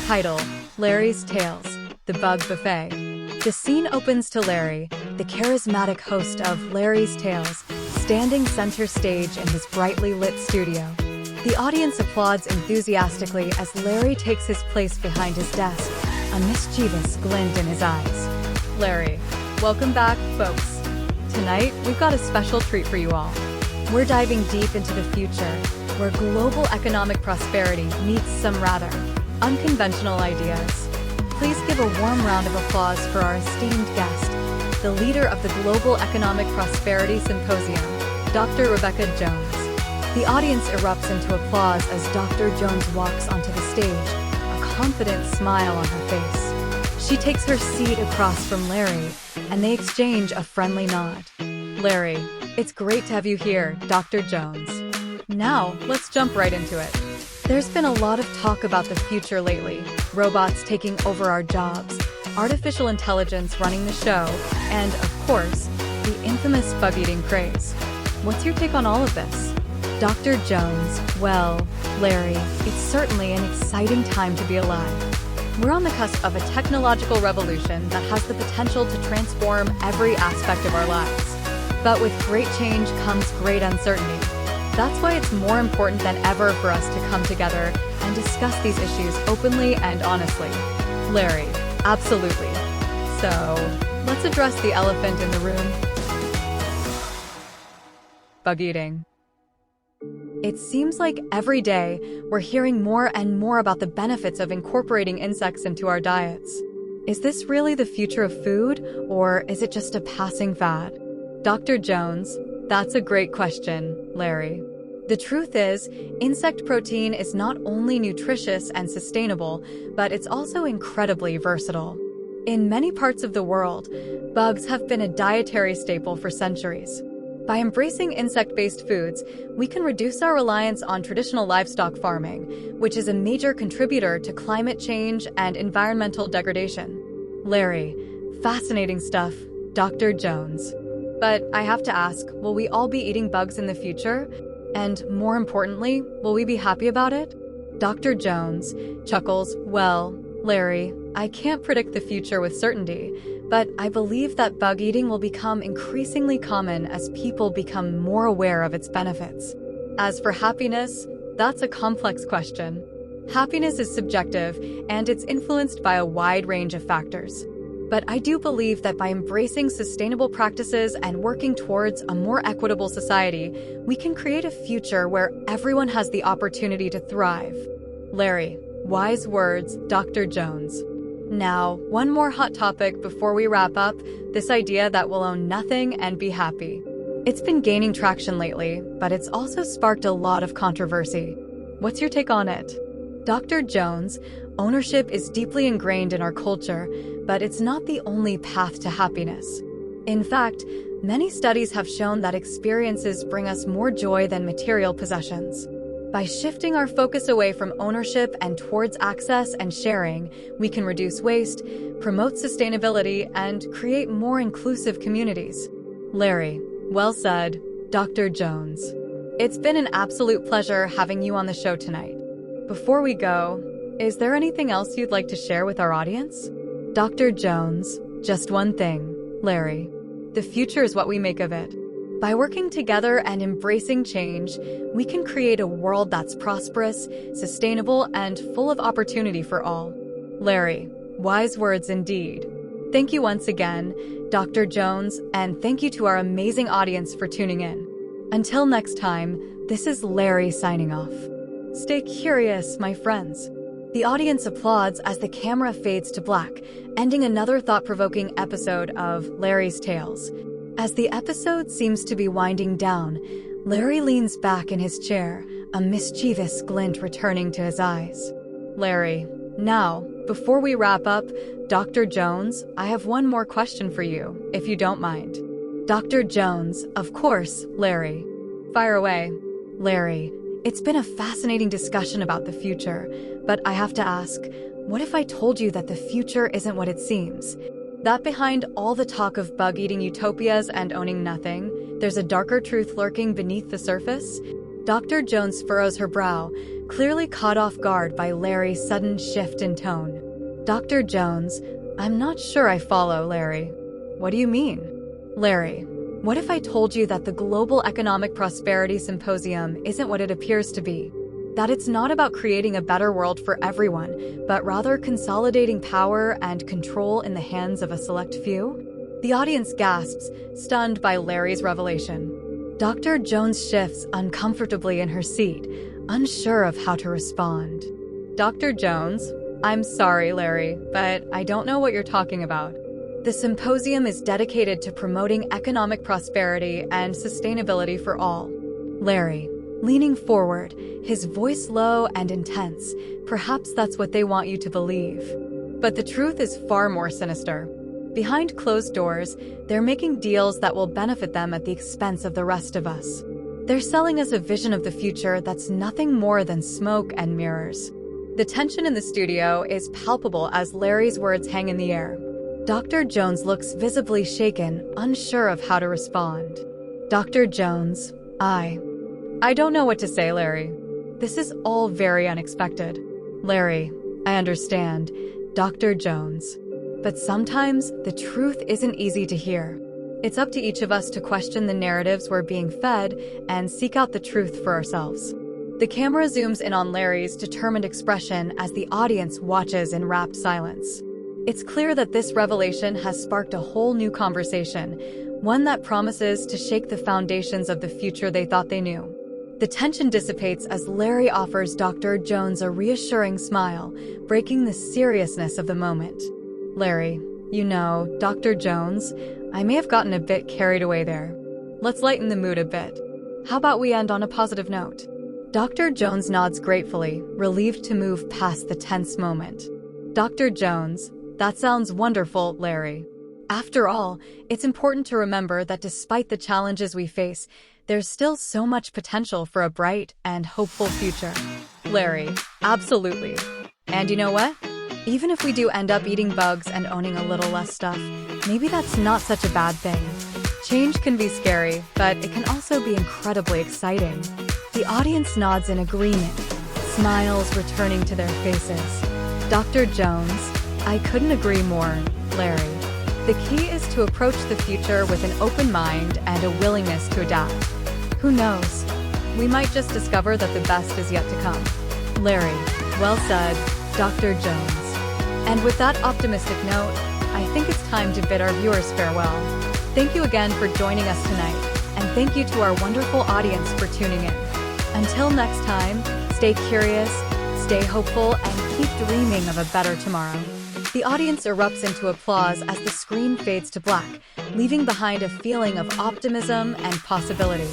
Title: Larry's Tales, The Bug Buffet. The scene opens to Larry, the charismatic host of Larry's Tales, standing center stage in his brightly lit studio. The audience applauds enthusiastically as Larry takes his place behind his desk, a mischievous glint in his eyes. Larry, welcome back, folks. Tonight, we've got a special treat for you all. We're diving deep into the future, where global economic prosperity meets some rather unconventional ideas. Please give a warm round of applause for our esteemed guest, the leader of the Global Economic Prosperity Symposium, Dr. Rebecca Jones. The audience erupts into applause as Dr. Jones walks onto the stage, a confident smile on her face. She takes her seat across from Larry, and they exchange a friendly nod. Larry, it's great to have you here, Dr. Jones. Now, let's jump right into it. There's been a lot of talk about the future lately, robots taking over our jobs, artificial intelligence running the show, and, of course, the infamous bug-eating craze. What's your take on all of this? Dr. Jones, well, Larry, it's certainly an exciting time to be alive. We're on the cusp of a technological revolution that has the potential to transform every aspect of our lives. But with great change comes great uncertainty. That's why it's more important than ever for us to come together and discuss these issues openly and honestly. Larry, absolutely. So, let's address the elephant in the room. Bug eating. It seems like every day we're hearing more and more about the benefits of incorporating insects into our diets. Is this really the future of food, or is it just a passing fad? Dr. Jones, that's a great question, Larry. The truth is, insect protein is not only nutritious and sustainable, but it's also incredibly versatile. In many parts of the world, bugs have been a dietary staple for centuries. By embracing insect-based foods, we can reduce our reliance on traditional livestock farming, which is a major contributor to climate change and environmental degradation. Larry, fascinating stuff, Dr. Jones. But I have to ask, will we all be eating bugs in the future? And more importantly, will we be happy about it? Dr. Jones chuckles, well, Larry, I can't predict the future with certainty, but I believe that bug eating will become increasingly common as people become more aware of its benefits. As for happiness, that's a complex question. Happiness is subjective, and it's influenced by a wide range of factors. But I do believe that by embracing sustainable practices and working towards a more equitable society, we can create a future where everyone has the opportunity to thrive. Larry, wise words, Dr. Jones. Now, one more hot topic before we wrap up, this idea that we'll own nothing and be happy. It's been gaining traction lately, but it's also sparked a lot of controversy. What's your take on it? Dr. Jones, ownership is deeply ingrained in our culture, but it's not the only path to happiness. In fact, many studies have shown that experiences bring us more joy than material possessions. By shifting our focus away from ownership and towards access and sharing, we can reduce waste, promote sustainability, and create more inclusive communities. Larry, well said, Dr. Jones. It's been an absolute pleasure having you on the show tonight. Before we go, is there anything else you'd like to share with our audience? Dr. Jones, just one thing, Larry. The future is what we make of it. By working together and embracing change, we can create a world that's prosperous, sustainable, and full of opportunity for all. Larry, wise words indeed. Thank you once again, Dr. Jones, and thank you to our amazing audience for tuning in. Until next time, this is Larry signing off. Stay curious, my friends. The audience applauds as the camera fades to black, ending another thought-provoking episode of Larry's Tales. As the episode seems to be winding down, Larry leans back in his chair, a mischievous glint returning to his eyes. Larry, now, before we wrap up, Dr. Jones, I have one more question for you, if you don't mind. Dr. Jones, of course, Larry. Fire away. Larry, it's been a fascinating discussion about the future, but I have to ask, what if I told you that the future isn't what it seems? That behind all the talk of bug-eating utopias and owning nothing, there's a darker truth lurking beneath the surface? Dr. Jones furrows her brow, clearly caught off guard by Larry's sudden shift in tone. Dr. Jones, I'm not sure I follow, Larry. What do you mean? Larry, what if I told you that the Global Economic Prosperity Symposium isn't what it appears to be? That it's not about creating a better world for everyone, but rather consolidating power and control in the hands of a select few? The audience gasps, stunned by Larry's revelation. Dr. Jones shifts uncomfortably in her seat, unsure of how to respond. Dr. Jones, I'm sorry, Larry, but I don't know what you're talking about. The symposium is dedicated to promoting economic prosperity and sustainability for all. Larry, leaning forward, his voice low and intense, perhaps that's what they want you to believe. But the truth is far more sinister. Behind closed doors, they're making deals that will benefit them at the expense of the rest of us. They're selling us a vision of the future that's nothing more than smoke and mirrors. The tension in the studio is palpable as Larry's words hang in the air. Dr. Jones looks visibly shaken, unsure of how to respond. Dr. Jones, I don't know what to say, Larry. This is all very unexpected. Larry, I understand. Dr. Jones. But sometimes the truth isn't easy to hear. It's up to each of us to question the narratives we're being fed and seek out the truth for ourselves. The camera zooms in on Larry's determined expression as the audience watches in rapt silence. It's clear that this revelation has sparked a whole new conversation, one that promises to shake the foundations of the future they thought they knew. The tension dissipates as Larry offers Dr. Jones a reassuring smile, breaking the seriousness of the moment. Larry, you know, Dr. Jones, I may have gotten a bit carried away there. Let's lighten the mood a bit. How about we end on a positive note? Dr. Jones nods gratefully, relieved to move past the tense moment. Dr. Jones, that sounds wonderful, Larry. After all, it's important to remember that despite the challenges we face, there's still so much potential for a bright and hopeful future. Larry, absolutely. And you know what? Even if we do end up eating bugs and owning a little less stuff, maybe that's not such a bad thing. Change can be scary, but it can also be incredibly exciting. The audience nods in agreement, smiles returning to their faces. Dr. Jones, I couldn't agree more, Larry. The key is to approach the future with an open mind and a willingness to adapt. Who knows? We might just discover that the best is yet to come. Larry, well said, Dr. Jones. And with that optimistic note, I think it's time to bid our viewers farewell. Thank you again for joining us tonight, and thank you to our wonderful audience for tuning in. Until next time, stay curious, stay hopeful, and keep dreaming of a better tomorrow. The audience erupts into applause as the screen fades to black, leaving behind a feeling of optimism and possibility.